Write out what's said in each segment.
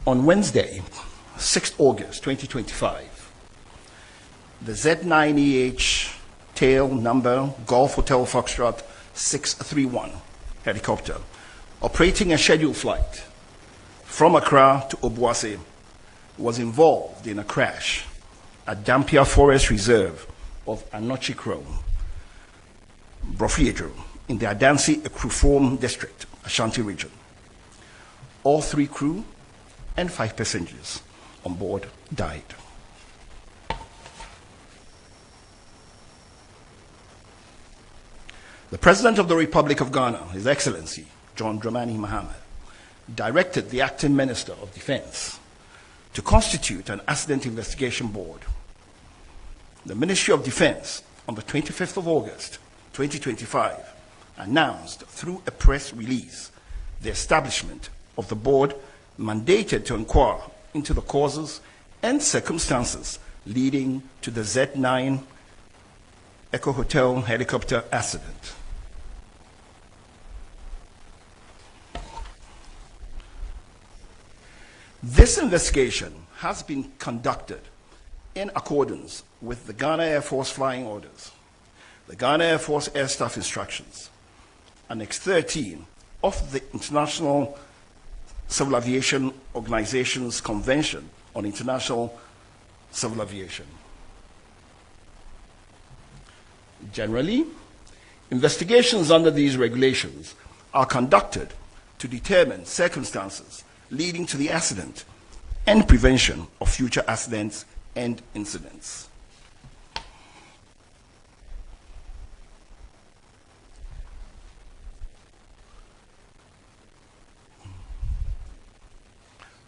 On Wednesday, 6th August 2025, the Z9EH tail number Golf Hotel Foxtrot 631 helicopter, operating a scheduled flight from Accra to Obuasi, was involved in a crash at Dampier Forest Reserve of Anochi Crow, Brofiejo, in the Adansi Ekruform district, Ashanti region. All 3 crew and 5 passengers on board died. The President of the Republic of Ghana, His Excellency John Dramani Mahama, directed the Acting Minister of Defense to constitute an accident investigation board. The Ministry of Defense, on the 25th of August 2025, announced through a press release the establishment of the board mandated to inquire into the causes and circumstances leading to the Z9 Echo Hotel helicopter accident. This investigation has been conducted in accordance with the Ghana Air Force flying orders, the Ghana Air Force Air Staff Instructions, Annex 13 of the International Civil Aviation Organization's Convention on International Civil Aviation. Generally, investigations under these regulations are conducted to determine circumstances leading to the accident and prevention of future accidents and incidents.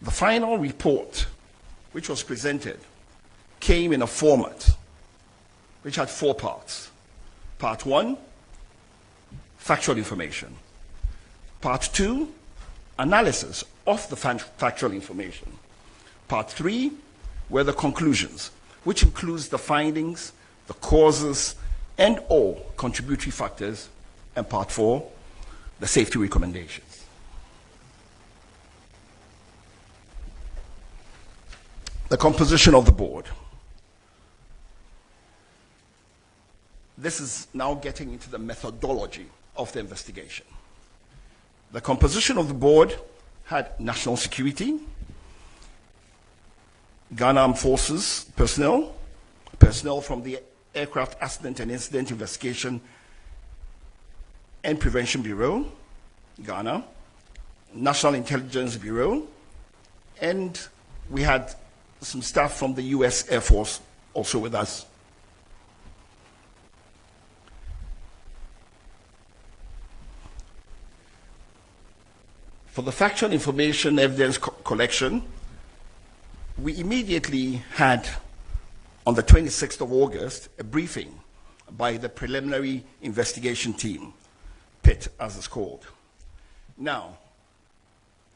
The final report, which was presented, came in a format which had 4 parts. Part 1, factual information. Part 2, analysis of the factual information. Part 3 were the conclusions, which includes the findings, the causes, and all contributory factors. And Part 4, the safety recommendations. The composition of the board. This is now getting into the methodology of the investigation. The composition of the board had national security, Ghana Armed Forces personnel, personnel from the Aircraft Accident and Incident Investigation and Prevention Bureau, Ghana, National Intelligence Bureau, and we had some staff from the US Air Force also with us. For the factual information evidence collection, we immediately had, on the 26th of August, a briefing by the preliminary investigation team, PIT as it's called. Now,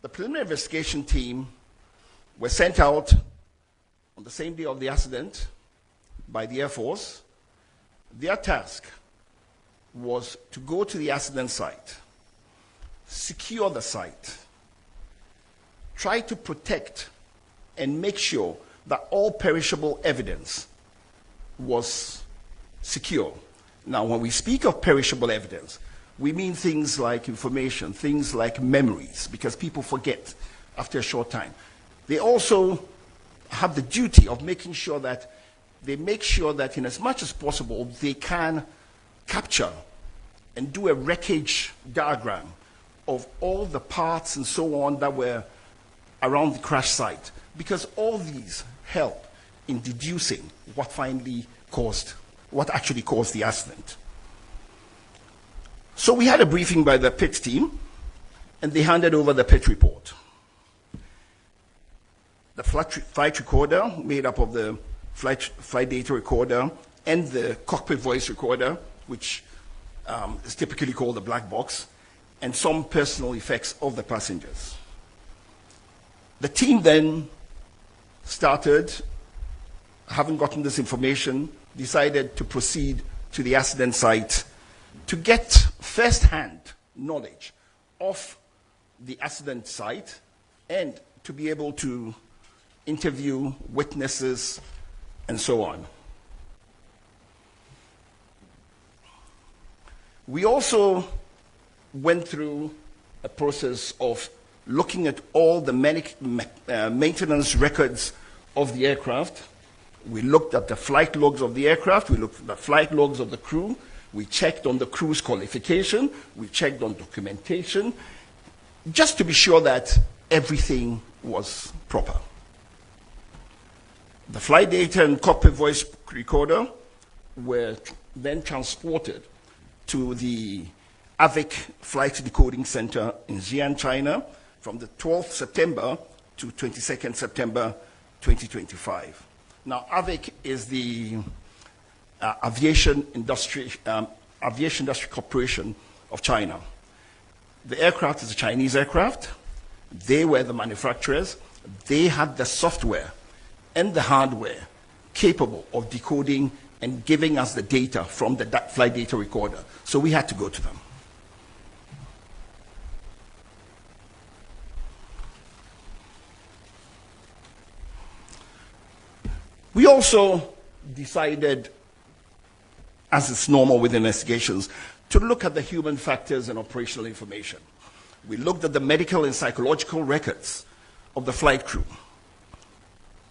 the preliminary investigation team were sent out on the same day of the accident by the Air Force. Their task was to go to the accident site, secure the site, try to protect and make sure that all perishable evidence was secure. Now, when we speak of perishable evidence, we mean things like information, things like memories, because people forget after a short time. They also have the duty of making sure that in as much as possible they can capture and do a wreckage diagram of all the parts and so on that were around the crash site, because all these help in deducing what actually caused the accident. So we had a briefing by the PIT team, and they handed over the PIT report. The flight recorder, made up of the flight data recorder and the cockpit voice recorder, which is typically called the black box, and some personal effects of the passengers. The team then started, having gotten this information, decided to proceed to the accident site to get first-hand knowledge of the accident site and to be able to interview witnesses and so on. We also went through a process of looking at all the maintenance records of the aircraft. We looked at the flight logs of the aircraft, we looked at the flight logs of the crew, we checked on the crew's qualification, we checked on documentation, just to be sure that everything was proper. The flight data and cockpit voice recorder were then transported to the AVIC Flight Decoding Center in Xi'an, China, from the 12th September to 22nd September 2025. Now, AVIC is the Aviation Industry Corporation of China. The aircraft is a Chinese aircraft. They were the manufacturers. They had the software and the hardware capable of decoding and giving us the data from the flight data recorder. So we had to go to them. We also decided, as is normal with investigations, to look at the human factors and operational information. We looked at the medical and psychological records of the flight crew.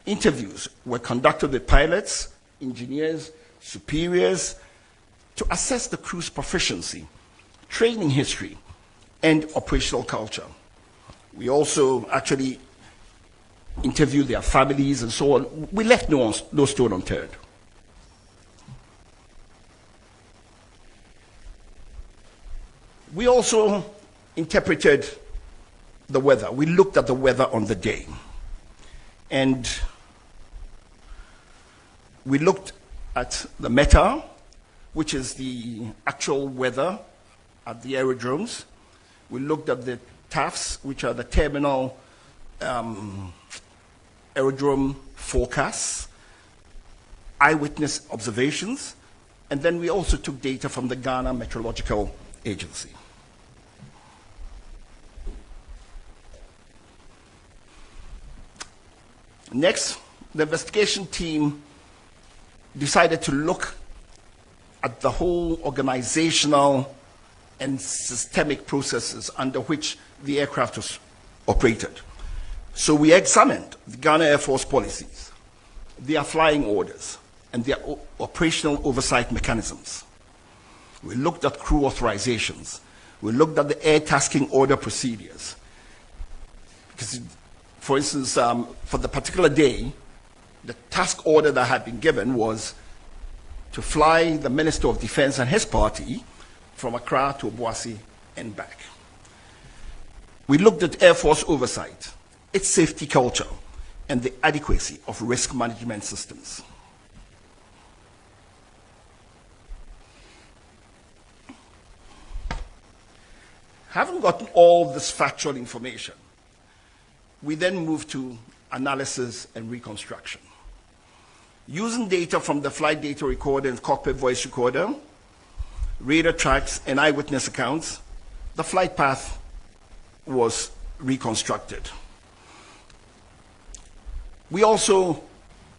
Interviews were conducted with pilots, engineers, superiors, to assess the crew's proficiency, training history, and operational culture. We also actually interviewed their families and so on. We left no stone unturned. We also interpreted the weather. We looked at the weather on the day. And we looked at the METAR, which is the actual weather at the aerodromes. We looked at the TAFs, which are the terminal aerodrome forecasts, eyewitness observations, and then we also took data from the Ghana Meteorological Agency. Next, the investigation team decided to look at the whole organizational and systemic processes under which the aircraft was operated. So we examined the Ghana Air Force policies, their flying orders, and their operational oversight mechanisms. We looked at crew authorizations. We looked at the air tasking order procedures. Because, for instance, for the particular day, the task order that had been given was to fly the Minister of Defense and his party from Accra to Obuasi and back. We looked at Air Force oversight, its safety culture, and the adequacy of risk management systems. Having gotten all this factual information, we then moved to analysis and reconstruction. Using data from the flight data recorder and cockpit voice recorder, radar tracks, and eyewitness accounts, the flight path was reconstructed. We also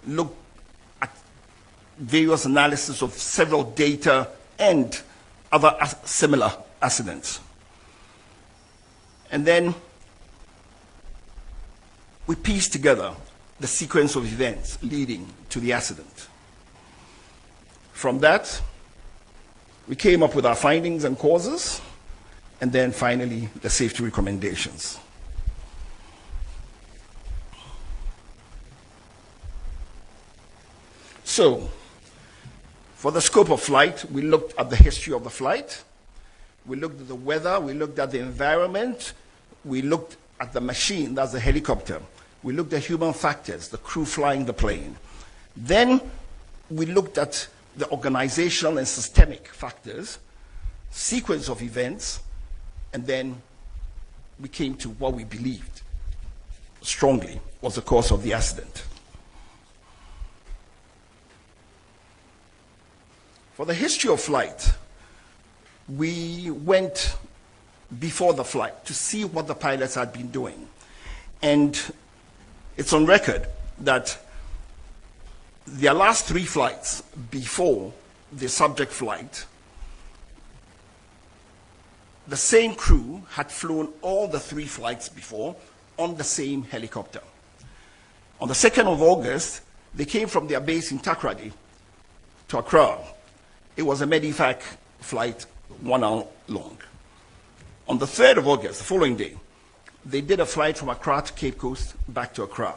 looked at various analysis of several data and other similar accidents. And then we pieced together the sequence of events leading to the accident. From that, we came up with our findings and causes, and then finally, the safety recommendations. So, for the scope of flight, we looked at the history of the flight, we looked at the weather, we looked at the environment, we looked at the machine, that's the helicopter. We looked at human factors, the crew flying the plane. Then we looked at the organizational and systemic factors, sequence of events, and then we came to what we believed strongly was the cause of the accident. For the history of flight, we went before the flight to see what the pilots had been doing. And it's on record that their last 3 flights before the subject flight, the same crew had flown all the 3 flights before on the same helicopter. On the 2nd of August, they came from their base in Takoradi to Accra. It was a Medivac flight, 1 hour long. On the 3rd of August, the following day, they did a flight from Accra to Cape Coast, back to Accra.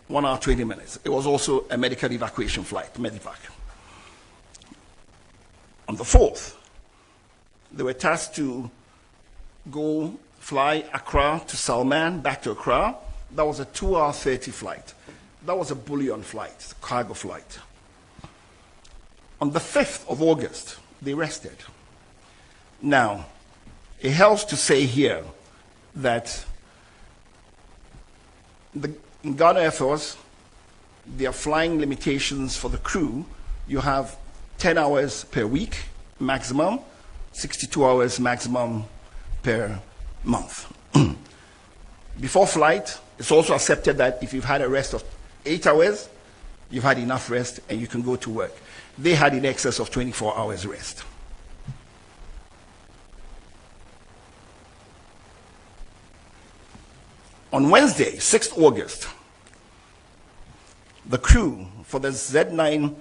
1 hour, 20 minutes. It was also a medical evacuation flight, Medivac. On the 4th, they were tasked to go fly Accra to Salman, back to Accra. That was a 2 hour 30 flight. That was a bullion flight, cargo flight. On the 5th of August, they rested. Now, it helps to say here that in Ghana Air Force, their flying limitations for the crew, you have 10 hours per week maximum, 62 hours maximum per month. Before flight, it's also accepted that if you've had a rest of 8 hours, you've had enough rest and you can go to work. They had in excess of 24 hours rest. On Wednesday, 6th August, the crew for the Z9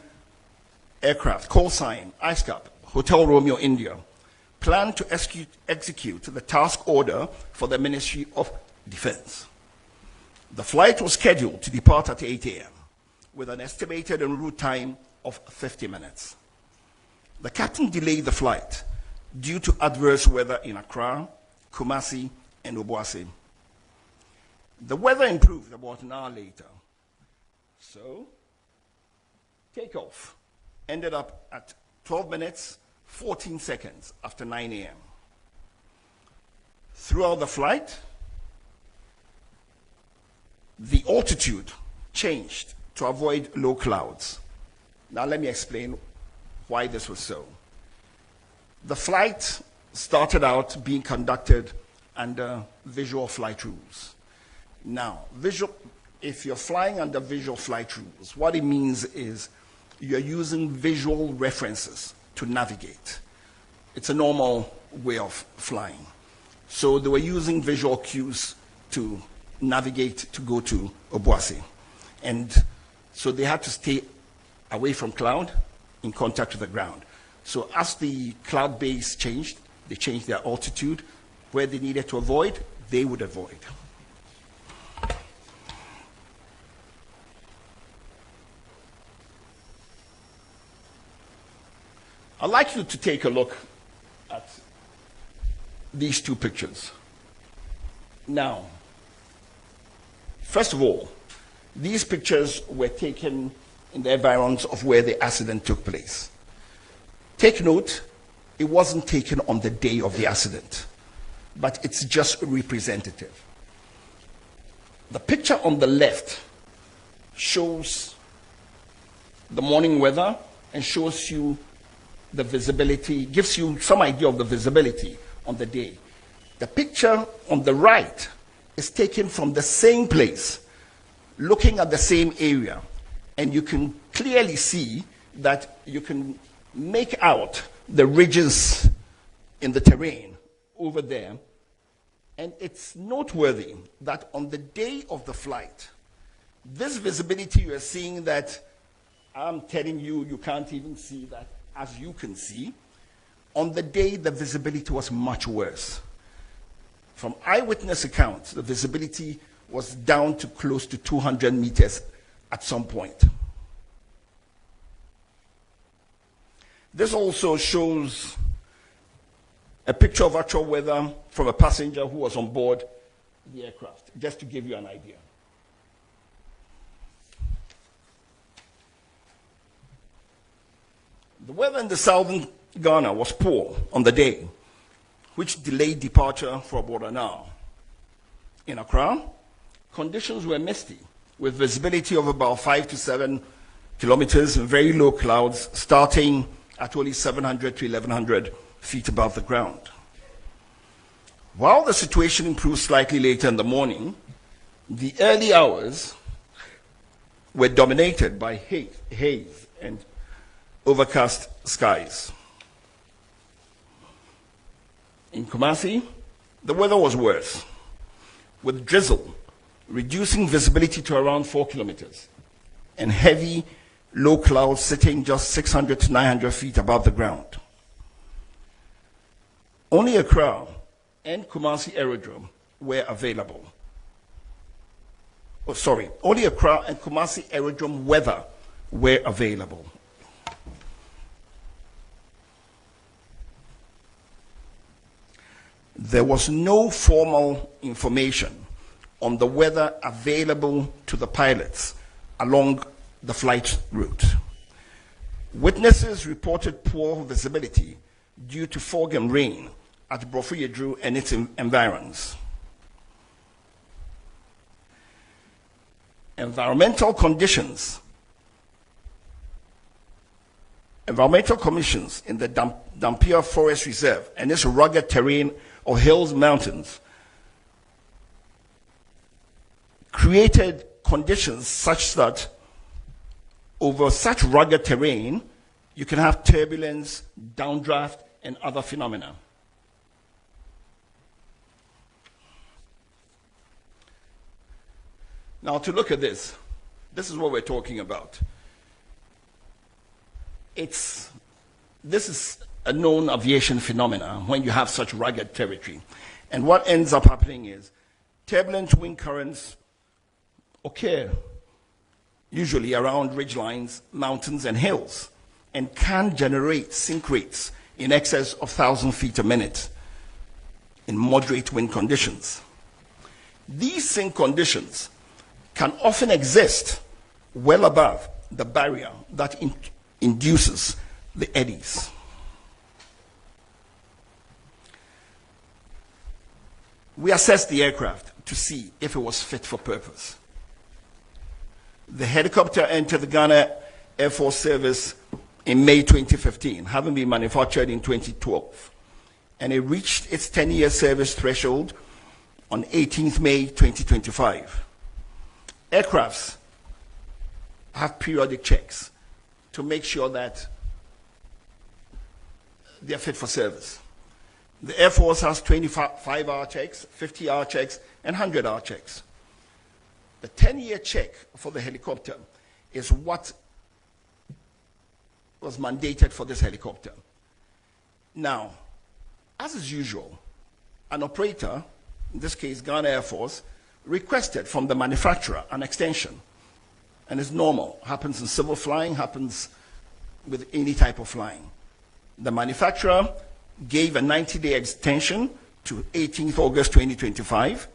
aircraft, call sign, ISCAP, Hotel Romeo, India, planned to execute the task order for the Ministry of Defense. The flight was scheduled to depart at 8 a.m. with an estimated en route time of 50 minutes. The captain delayed the flight due to adverse weather in Accra, Kumasi, and Obuasi. The weather improved about an hour later. So, takeoff ended up at 12 minutes, 14 seconds after 9 a.m. Throughout the flight, the altitude changed to avoid low clouds. Now let me explain why this was so. The flight started out being conducted under visual flight rules. Now, if you're flying under visual flight rules, what it means is you're using visual references to navigate. It's a normal way of flying. So they were using visual cues to navigate to go to Obuasi. And so they had to stay away from cloud in contact with the ground. So as the cloud base changed, they changed their altitude. Where they needed to avoid, they would avoid. I'd like you to take a look at these 2 pictures. Now, first of all, these pictures were taken in the environs of where the accident took place. Take note, it wasn't taken on the day of the accident, but it's just representative. The picture on the left shows the morning weather and shows you the visibility, gives you some idea of the visibility on the day. The picture on the right is taken from the same place, looking at the same area, and you can clearly see that you can make out the ridges in the terrain over there. And it's noteworthy that on the day of the flight, this visibility you are seeing that I'm telling you, you can't even see that, as you can see, on the day the visibility was much worse. From eyewitness accounts, the visibility was down to close to 200 meters at some point. This also shows a picture of actual weather from a passenger who was on board the aircraft, just to give you an idea. The weather in the southern Ghana was poor on the day, which delayed departure for about an hour. In Accra, conditions were misty, with visibility of about 5 to 7 kilometers and very low clouds, starting at only 700 to 1,100 feet above the ground. While the situation improved slightly later in the morning, The early hours were dominated by haze and overcast skies. In Kumasi, the weather was worse, with drizzle reducing visibility to around 4 kilometers and heavy, low clouds sitting just 600 to 900 feet above the ground. Only Accra and Kumasi Aerodrome were available. Only Accra and Kumasi Aerodrome weather were available. There was no formal information on the weather available to the pilots along the flight route. Witnesses reported poor visibility due to fog and rain at Borɔfo Yedru and its environs. Environmental conditions Environmental commissions in the Dampier Forest Reserve and its rugged terrain of hills, mountains, created conditions such that over such rugged terrain, you can have turbulence, downdraft, and other phenomena. Now, to look at this is what we're talking about. This is a known aviation phenomena when you have such rugged territory. And what ends up happening is turbulent wind currents occur usually around ridgelines, mountains, and hills, and can generate sink rates in excess of 1,000 feet a minute in moderate wind conditions. These sink conditions can often exist well above the barrier that induces the eddies. We assessed the aircraft to see if it was fit for purpose. The helicopter entered the Ghana Air Force Service in May 2015, having been manufactured in 2012. And it reached its 10-year service threshold on 18th May 2025. Aircrafts have periodic checks to make sure that they're fit for service. The Air Force has 25-hour checks, 50-hour checks, and 100-hour checks. The 10-year check for the helicopter is what was mandated for this helicopter. Now, as is usual, an operator, in this case Ghana Air Force, requested from the manufacturer an extension. And it's normal, happens in civil flying, happens with any type of flying. The manufacturer gave a 90-day extension to 18th August 2025,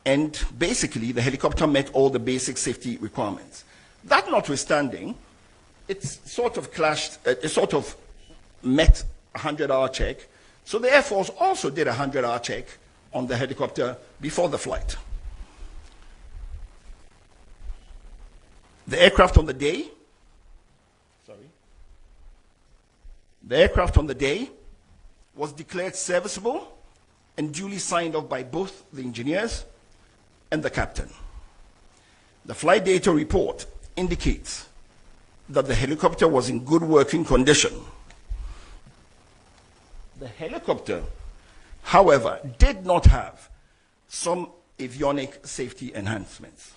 and basically the helicopter met all the basic safety requirements. That notwithstanding, it sort of met a 100-hour check, so the Air Force also did a 100-hour check on the helicopter before the flight. The aircraft on the day was declared serviceable and duly signed off by both the engineers and the captain. The flight data report indicates that the helicopter was in good working condition. The helicopter, however, did not have some avionic safety enhancements.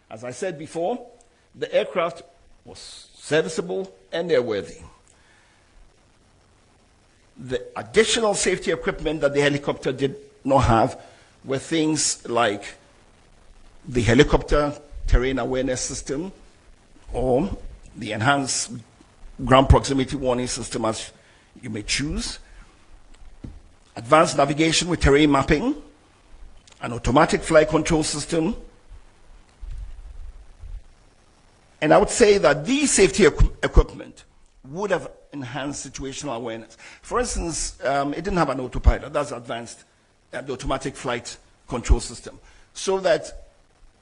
As I said before, the aircraft was serviceable and airworthy. The additional safety equipment that the helicopter did not have were things like the helicopter terrain awareness system or the enhanced ground proximity warning system, as you may choose, advanced navigation with terrain mapping, an automatic flight control system. And I would say that these safety equipment would have enhanced situational awareness. For instance, it didn't have an autopilot. That's advanced, the automatic flight control system, so that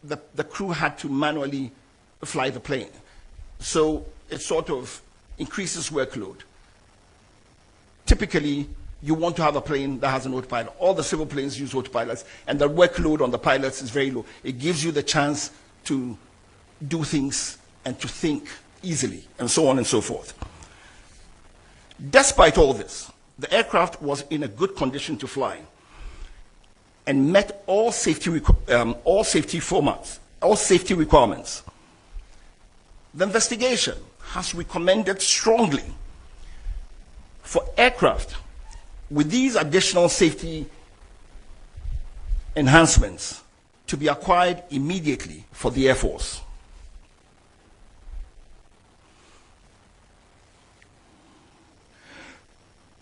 the crew had to manually fly the plane. So it sort of increases workload. Typically, you want to have a plane that has an autopilot. All the civil planes use autopilots, and the workload on the pilots is very low. It gives you the chance to do things and to think easily, and so on and so forth. Despite all this, the aircraft was in a good condition to fly and met all safety requirements. The investigation has recommended strongly for aircraft with these additional safety enhancements to be acquired immediately for the Air Force.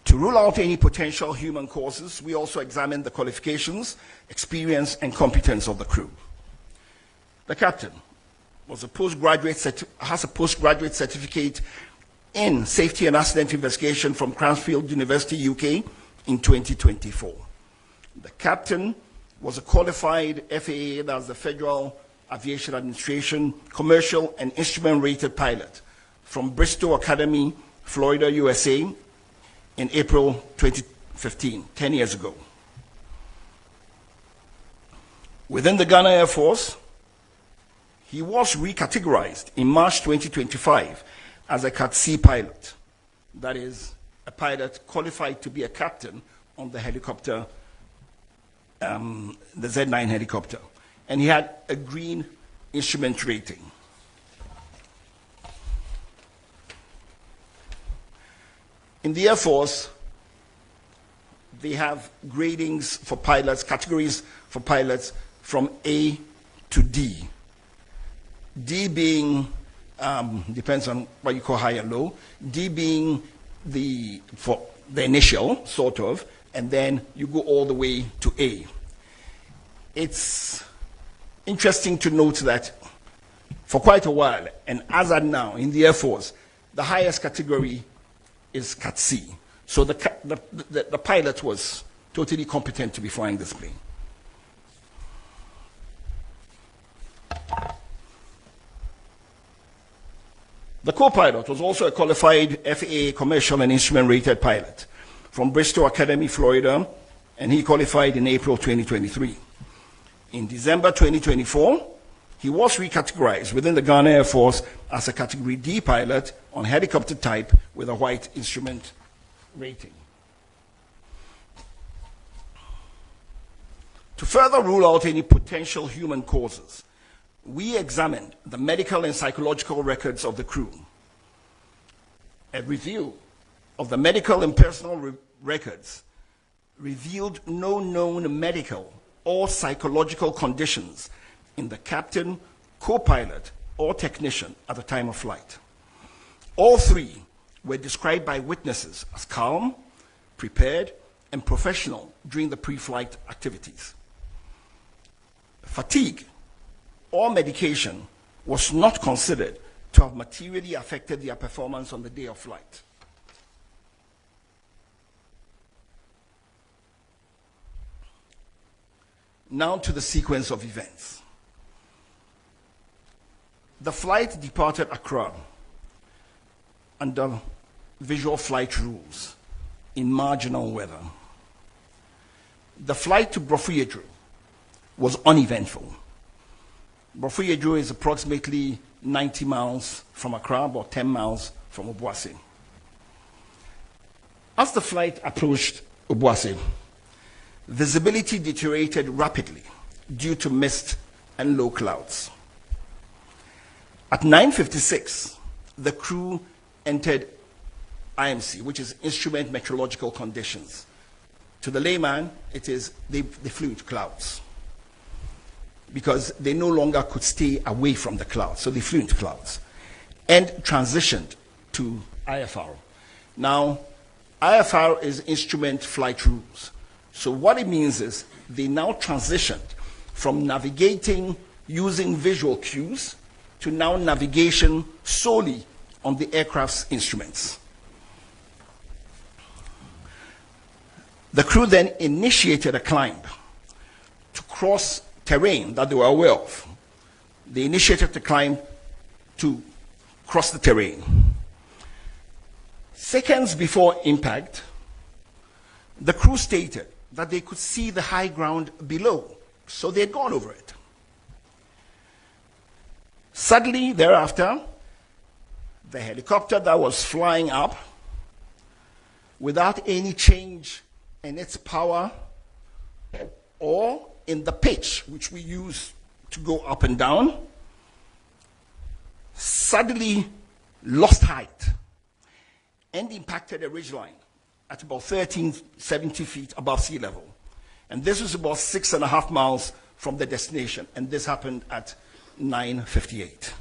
To rule out any potential human causes, we also examined the qualifications, experience, and competence of the crew. The captain has a postgraduate certificate in Safety and Accident Investigation from Cranfield University, UK, in 2024. The captain was a qualified FAA, that's the Federal Aviation Administration, commercial and instrument-rated pilot from Bristow Academy, Florida, USA, in April 2015, 10 years ago. Within the Ghana Air Force, he was recategorized in March 2025 as a Cat C pilot. That is, a pilot qualified to be a captain on the helicopter, the Z9 helicopter. And he had a green instrument rating. In the Air Force, they have gradings for pilots, categories for pilots from A to D. D being, depends on what you call high and low, D being for the initial, sort of, and then you go all the way to A. It's interesting to note that for quite a while, and as at now in the Air Force, the highest category is Cat C. So the pilot was totally competent to be flying this plane. The co-pilot was also a qualified FAA commercial and instrument-rated pilot from Bristow Academy, Florida, and he qualified in April 2023. In December 2024, he was recategorized within the Ghana Air Force as a Category D pilot on helicopter type with a white instrument rating. To further rule out any potential human causes, we examined the medical and psychological records of the crew. A review of the medical and personal records revealed no known medical or psychological conditions in the captain, co-pilot, or technician at the time of flight. All three were described by witnesses as calm, prepared, and professional during the pre-flight activities. Fatigue or medication was not considered to have materially affected their performance on the day of flight. Now to the sequence of events. The flight departed Accra under visual flight rules in marginal weather. The flight to Brofuyedru was uneventful. Brofuyedru is approximately 90 miles from Accra, about 10 miles from Obuasi. As the flight approached Obuasi, visibility deteriorated rapidly due to mist and low clouds. At 9:56, the crew entered IMC, which is Instrument Meteorological Conditions. To the layman, it is they flew into clouds because they no longer could stay away from the clouds, so they flew into clouds and transitioned to IFR. Now, IFR is Instrument Flight Rules. So what it means is they now transitioned from navigating using visual cues to now navigation solely on the aircraft's instruments. The crew then initiated a climb to cross terrain that they were aware of. They initiated the climb to cross the terrain. Seconds before impact, The crew stated that they could see the high ground below, so they had gone over it. Suddenly, thereafter, the helicopter that was flying up, without any change in its power or in the pitch, which we use to go up and down, suddenly lost height and impacted a ridgeline at about 1370 feet above sea level. And this was about 6.5 miles from the destination, and this happened at 9:58.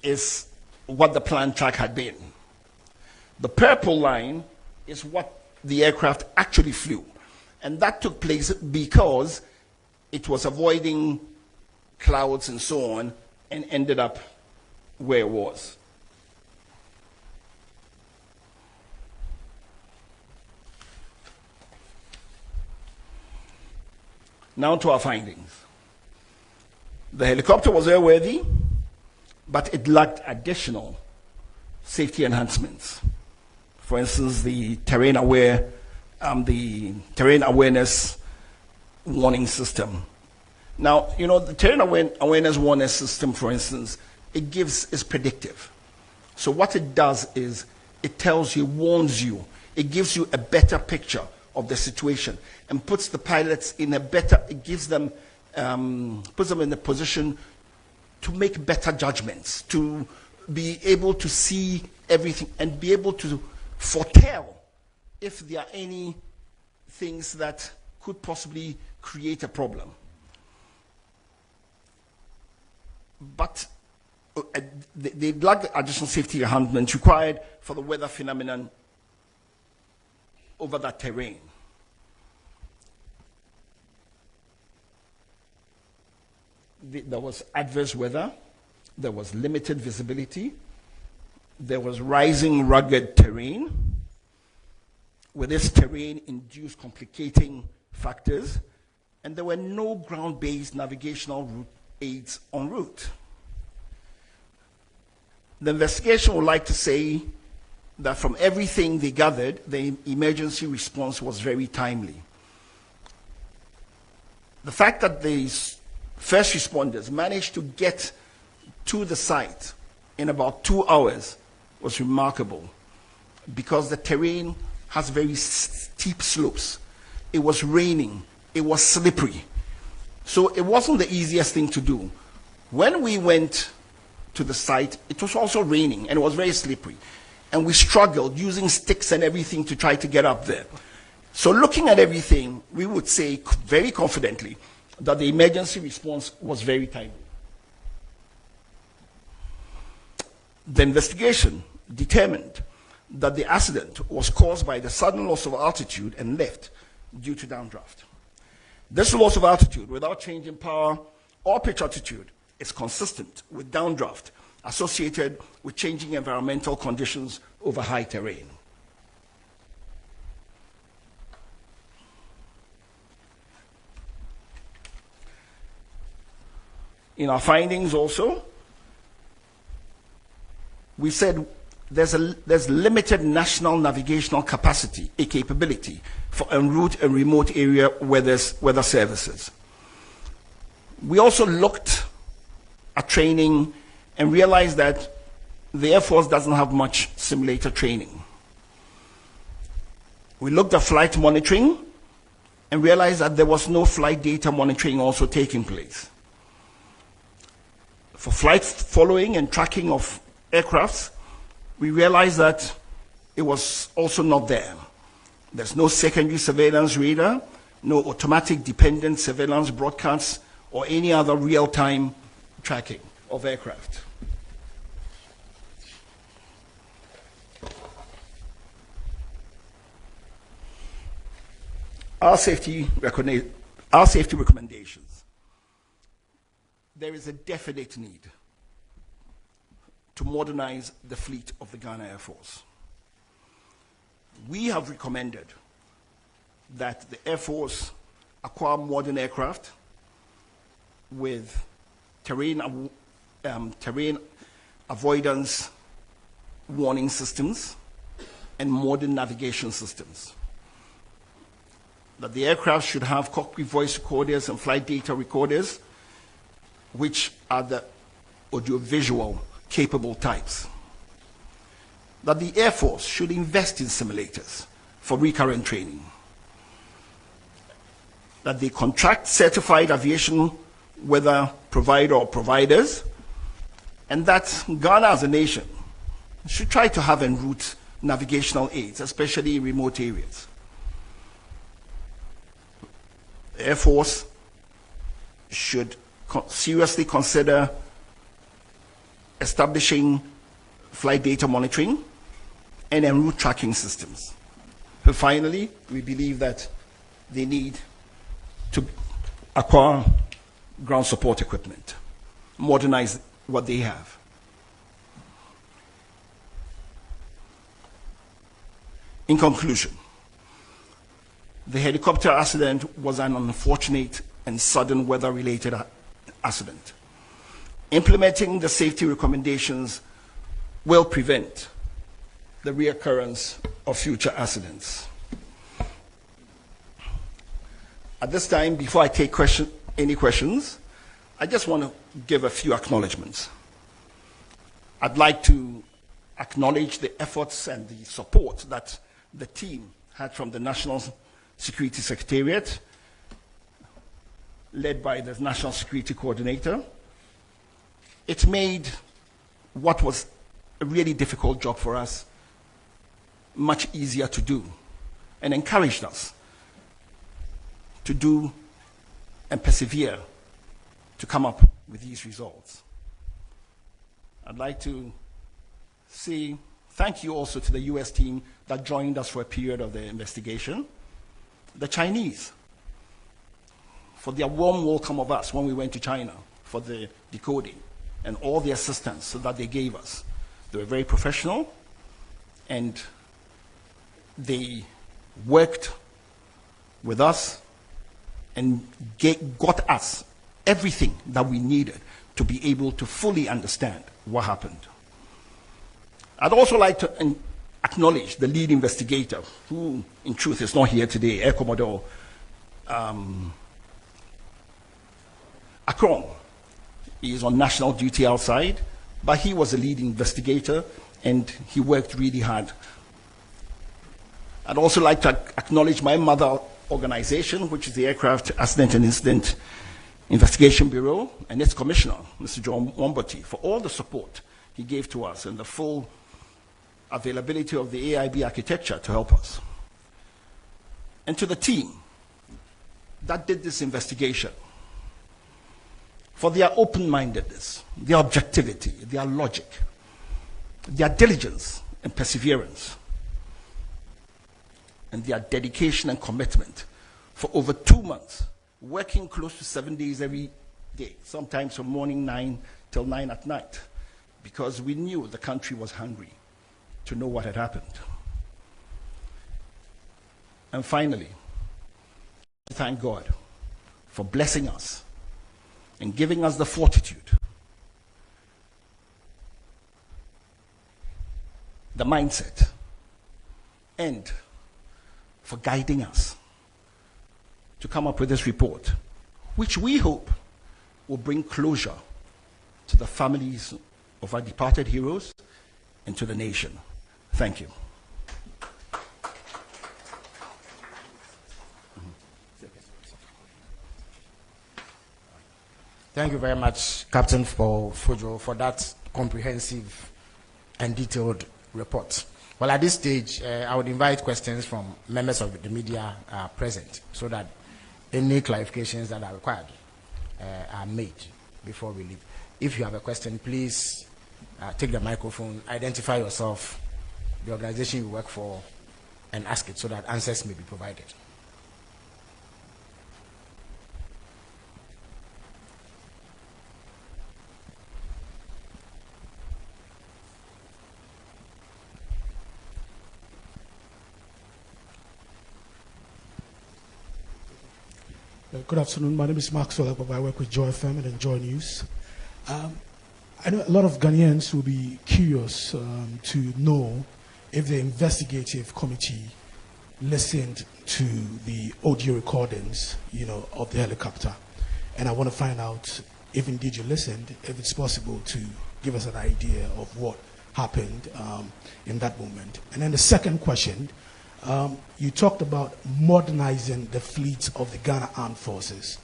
Is what the planned track had been. The purple line is what the aircraft actually flew. And that took place because it was avoiding clouds and so on and ended up where it was. Now to our findings. The helicopter was airworthy, but it lacked additional safety enhancements. For instance, the terrain awareness warning system. Now, you know, the terrain awareness warning system, for instance, is predictive. So what it does is it tells you, warns you, it gives you a better picture of the situation and puts the pilots in a better, it gives them, puts them in a position to make better judgments, to be able to see everything and be able to foretell if there are any things that could possibly create a problem. But they lack the additional safety enhancements required for the weather phenomenon over that terrain. There was adverse weather, there was limited visibility, there was rising rugged terrain, with this terrain induced complicating factors, and there were no ground-based navigational route aids en route. The investigation would like to say that from everything they gathered, the emergency response was very timely. The fact that the first responders managed to get to the site in about 2 hours was remarkable because the terrain has very steep slopes. It was raining, it was slippery. So it wasn't the easiest thing to do. When we went to the site, it was also raining and it was very slippery. And we struggled using sticks and everything to try to get up there. So looking at everything, we would say very confidently that the emergency response was very timely. The investigation determined that the accident was caused by the sudden loss of altitude and lift due to downdraft. This loss of altitude without change in power or pitch altitude is consistent with downdraft associated with changing environmental conditions over high terrain. In our findings also, we said there's limited national navigational capacity, a capability for en route and remote area weather services. We also looked at training and realized that the Air Force doesn't have much simulator training. We looked at flight monitoring and realized that there was no flight data monitoring also taking place. For flight following and tracking of aircrafts, we realized that it was also not there. There's no secondary surveillance radar, no automatic dependent surveillance broadcasts, or any other real-time tracking of aircraft. Our safety recommendations. There is a definite need to modernize the fleet of the Ghana Air Force. We have recommended that the Air Force acquire modern aircraft with terrain avoidance warning systems and modern navigation systems. That the aircraft should have cockpit voice recorders and flight data recorders, which are the audiovisual capable types. That the Air Force should invest in simulators for recurrent training. That they contract certified aviation weather provider or providers, and that Ghana as a nation should try to have en route navigational aids, especially in remote areas. The Air Force should seriously consider establishing flight data monitoring and en route tracking systems. And finally, we believe that they need to acquire ground support equipment, modernize what they have. In conclusion, the helicopter accident was an unfortunate and sudden weather-related accident. Implementing the safety recommendations will prevent the reoccurrence of future accidents. At this time, before I take any questions, I just want to give a few acknowledgements. I'd like to acknowledge the efforts and the support that the team had from the National Security Secretariat, led by the National Security Coordinator. It made what was a really difficult job for us much easier to do, and encouraged us to do and persevere to come up with these results. I'd like to say thank you also to the US team that joined us for a period of the investigation, the Chinese, for their warm welcome of us when we went to China for the decoding, and all the assistance that they gave us. They were very professional, and they worked with us and got us everything that we needed to be able to fully understand what happened. I'd also like to acknowledge the lead investigator, who in truth is not here today, Air Commodore Akron. He is on national duty outside, but he was a lead investigator and he worked really hard. I'd also like to acknowledge my mother organization, which is the Aircraft Accident and Incident Investigation Bureau, and its commissioner, Mr. John Wombati, for all the support he gave to us and the full availability of the AIB architecture to help us. And to the team that did this investigation, for their open-mindedness, their objectivity, their logic, their diligence and perseverance, and their dedication and commitment for over 2 months, working close to 7 days every day, sometimes from morning 9 till 9 at night, because we knew the country was hungry to know what had happened. And finally, thank God for blessing us and giving us the fortitude, the mindset, and for guiding us to come up with this report, which we hope will bring closure to the families of our departed heroes and to the nation. Thank you. Thank you very much, Captain Fujo, for that comprehensive and detailed report. Well, at this stage, I would invite questions from members of the media present, so that any clarifications that are required are made before we leave. If you have a question, please take the microphone, identify yourself, the organization you work for, and ask it so that answers may be provided. Good afternoon. My name is Maxwell Agbaba. I work with Joy FM and Enjoy News. I know a lot of Ghanaians will be curious to know if the investigative committee listened to the audio recordings, of the helicopter. And I want to find out if indeed you listened, if it's possible to give us an idea of what happened in that moment. And then the second question, you talked about modernizing the fleet of the Ghana Armed Forces.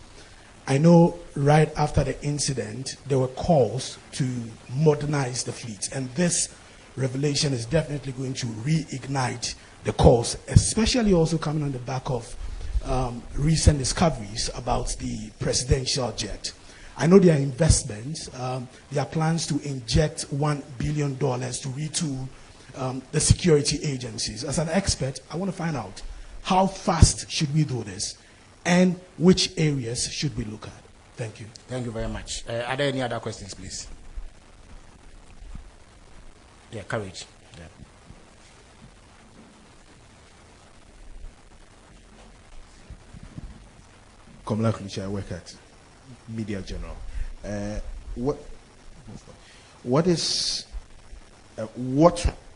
I know right after the incident, there were calls to modernize the fleet, and this revelation is definitely going to reignite the calls, especially also coming on the back of recent discoveries about the presidential jet. I know there are investments. There are plans to inject $1 billion to retool the security agencies. As an expert, I want to find out how fast should we do this and which areas should we look at. Thank you. Thank you very much. Are there any other questions, please? Yeah, courage. Yeah. Komla Kulicha, I work at Media General. What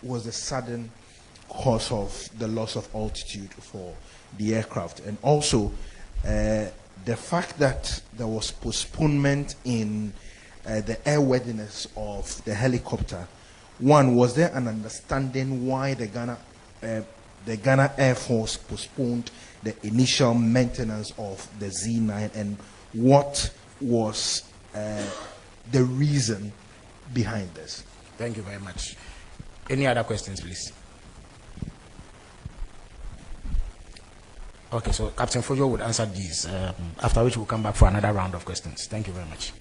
was the sudden cause of the loss of altitude for the aircraft? And also, the fact that there was postponement in the airworthiness of the helicopter. One, was there an understanding why the Ghana Air Force postponed the initial maintenance of the Z9, and what was the reason behind this? Thank you very much. Any other questions, please? Okay, so Captain Fojo would answer these, after which we'll come back for another round of questions. Thank you very much.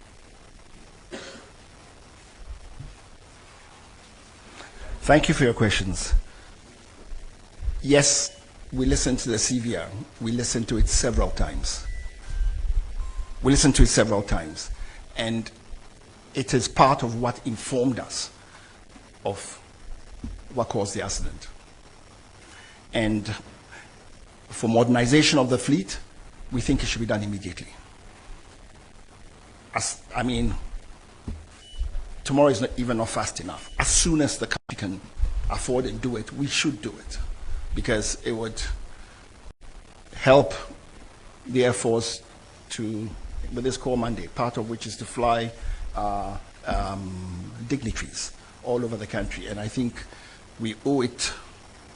Thank you for your questions. Yes, we listened to the CVR. We listened to it several times. And it is part of what informed us of what caused the accident. And for modernization of the fleet, we think it should be done immediately. Tomorrow is not fast enough. As soon as the country can afford and do it, we should do it, because it would help the Air Force with this core mandate, part of which is to fly dignitaries all over the country. And I think we owe it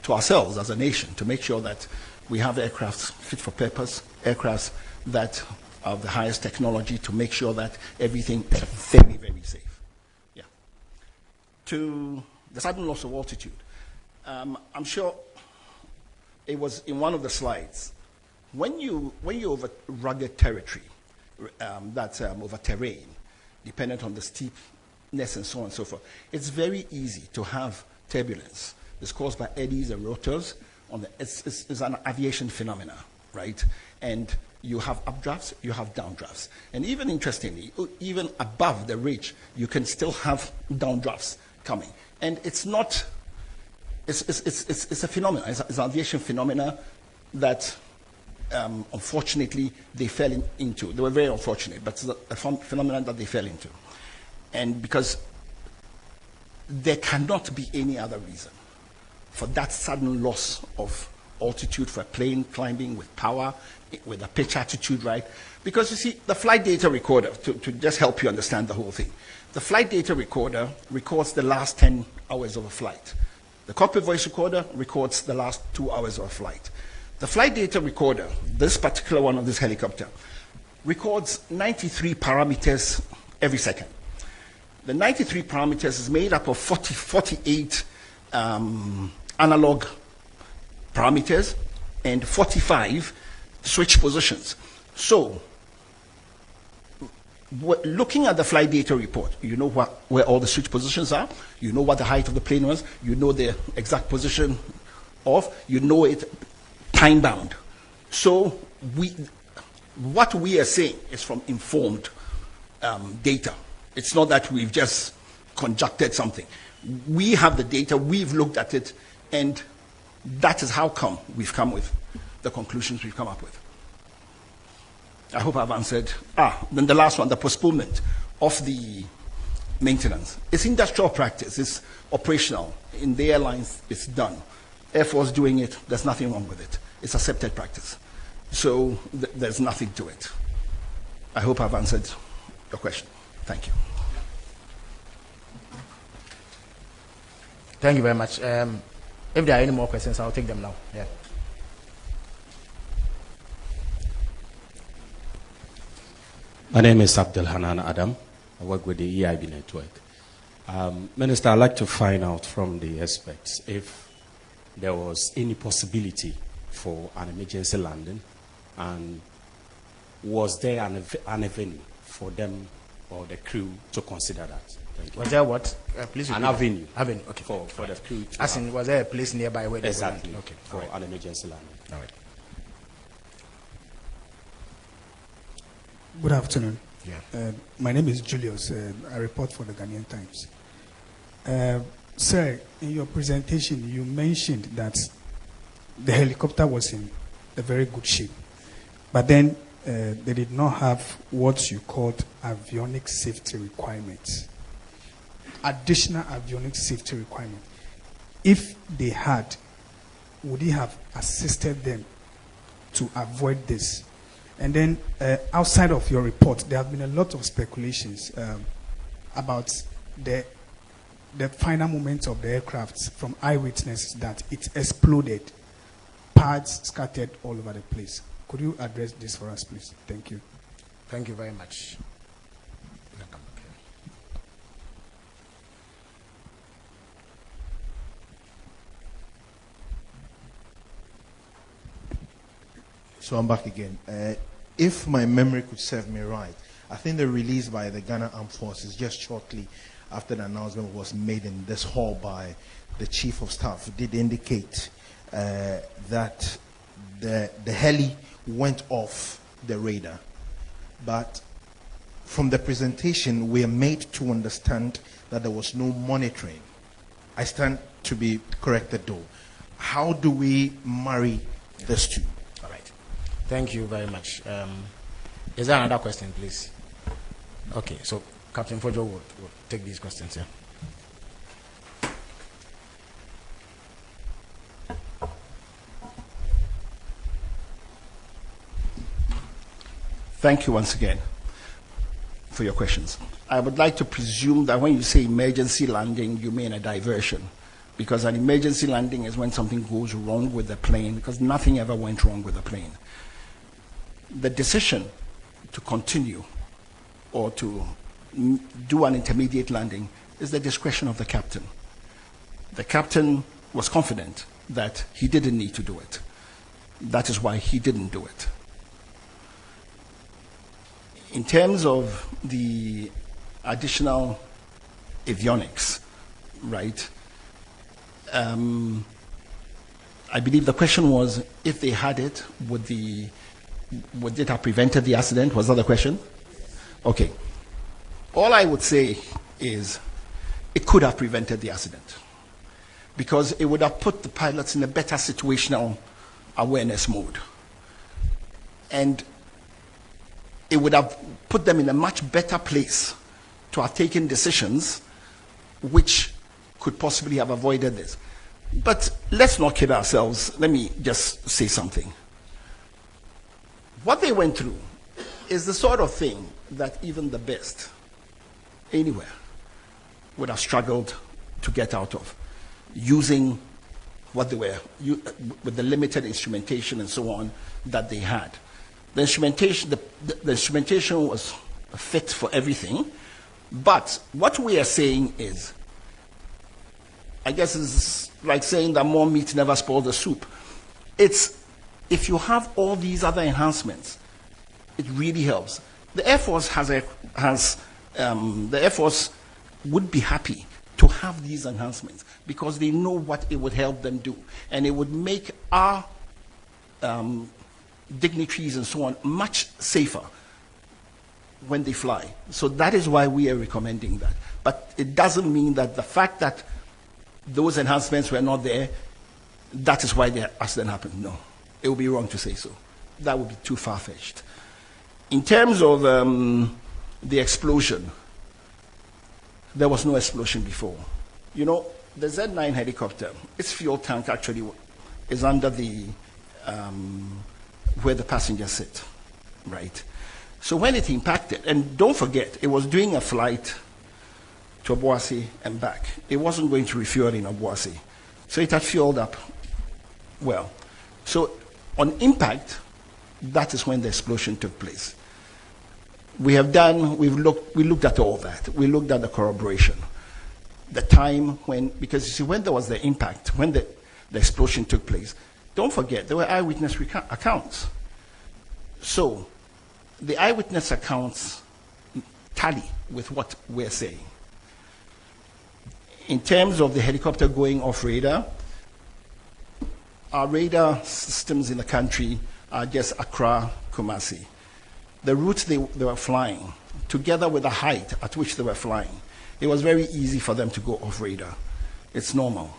to ourselves as a nation to make sure that we have aircrafts fit for purpose, aircrafts that are of the highest technology, to make sure that everything is very, very safe. Yeah. To the sudden loss of altitude, I'm sure it was in one of the slides. When you over rugged territory, that's over terrain, dependent on the steepness and so on and so forth, it's very easy to have turbulence. It's caused by eddies and rotors. It's an aviation phenomena, right? And you have updrafts, you have downdrafts. And even interestingly, even above the ridge, you can still have downdrafts coming. And it's not, it's a phenomenon, it's an aviation phenomena that unfortunately they fell into. They were very unfortunate, but it's a phenomenon that they fell into. And because there cannot be any other reason for that sudden loss of altitude for a plane climbing with power, with a pitch attitude, right? Because you see, the flight data recorder, to just help you understand the whole thing, the flight data recorder records the last 10 hours of a flight. The cockpit voice recorder records the last 2 hours of a flight. The flight data recorder, this particular one of this helicopter, records 93 parameters every second. The 93 parameters is made up of 48 analog parameters and 45 switch positions. So, looking at the flight data report, you know where all the switch positions are, you know what the height of the plane was, you know the exact position of, you know it time bound. So, what we are saying is from informed data. It's not that we've just conjectured something. We have the data, we've looked at it, and that is how come we've come with the conclusions we've come up with. I hope I've answered. Then the last one, the postponement of the maintenance. It's industrial practice. It's operational. In the airlines, it's done. Air Force doing it, there's nothing wrong with it. It's accepted practice. So there's nothing to it. I hope I've answered your question. Thank you. Thank you very much. If there are any more questions, I'll take them now. Yeah. My name is Abdul Hanan Adam. I work with the EIB network. Minister, I'd like to find out from the experts if there was any possibility for an emergency landing, and was there an avenue for them or the crew to consider that? Thank you. Was there what? Please an repeat. Avenue. Avenue, okay. For the crew to As in, was there a place nearby where they exactly would land? Okay. for All right. an emergency landing? All right. Good afternoon. Yeah. My name is Julius. I report for the Ghanaian Times. Sir, in your presentation, you mentioned that the helicopter was in a very good shape, but then they did not have what you called avionics safety requirements, additional avionics safety requirement. If they had, would it have assisted them to avoid this? And then outside of your report, there have been a lot of speculations about the final moments of the aircraft from eyewitnesses that it exploded, parts scattered all over the place. Could you address this for us, please? Thank you. Thank you very much. So I'm back again. If my memory could serve me right, I think the release by the Ghana Armed Forces just shortly after the announcement was made in this hall by the Chief of Staff did indicate that the heli went off the radar. But from the presentation, we are made to understand that there was no monitoring. I stand to be corrected though. How do we marry these two? All right. Thank you very much. Is there another question, please? Okay, so Captain Fojo will take these questions here. Thank you once again for your questions. I would like to presume that when you say emergency landing, you mean a diversion, because an emergency landing is when something goes wrong with the plane, because nothing ever went wrong with the plane. The decision to continue or to do an intermediate landing is the discretion of the captain. The captain was confident that he didn't need to do it. That is why he didn't do it. In terms of the additional avionics, right? I believe the question was, if they had it, would it have prevented the accident? Was that the question? Okay. All I would say is it could have prevented the accident, because it would have put the pilots in a better situational awareness mode. And it would have put them in a much better place to have taken decisions which could possibly have avoided this. But let's not kid ourselves. Let me just say something. What they went through is the sort of thing that even the best anywhere would have struggled to get out of, using what they were, with the limited instrumentation and so on that they had. The instrumentation, the instrumentation was fit for everything, but what we are saying is, I guess it's like saying that more meat never spoils the soup. It's, if you have all these other enhancements, it really helps. The Air Force the Air Force would be happy to have these enhancements because they know what it would help them do, and it would make our dignitaries and so on much safer when they fly. So that is why we are recommending that. But it doesn't mean that the fact that those enhancements were not there, that is why the accident happened. No, it would be wrong to say so. That would be too far-fetched. In terms of the explosion, there was no explosion before. You know, the Z9 helicopter, its fuel tank actually is under the where the passengers sit, right? So when it impacted, and don't forget, it was doing a flight to Obuasi and back. It wasn't going to refuel in Obuasi. So it had fueled up well. So on impact, that is when the explosion took place. We looked at all that. We looked at the corroboration. The time when, because you see, when there was the impact, when the explosion took place, don't forget, there were eyewitness accounts. So the eyewitness accounts tally with what we're saying. In terms of the helicopter going off radar, our radar systems in the country are just Accra, Kumasi. The routes they were flying, together with the height at which they were flying, it was very easy for them to go off radar. It's normal.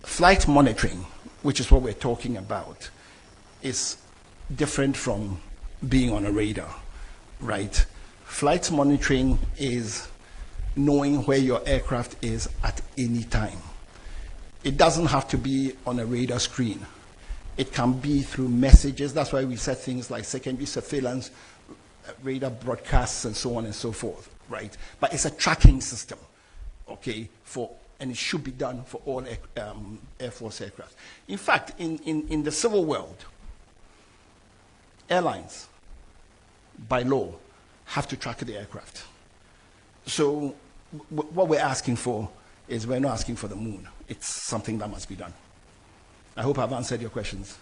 Flight monitoring, which is what we're talking about, is different from being on a radar, right? Flight monitoring is knowing where your aircraft is at any time. It doesn't have to be on a radar screen. It can be through messages. That's why we said things like secondary surveillance, radar broadcasts, and so on and so forth, right? But it's a tracking system, okay, and it should be done for all Air Force aircraft. In fact, in the civil world, airlines, by law, have to track the aircraft. So what we're asking for is, we're not asking for the moon. It's something that must be done. I hope I've answered your questions.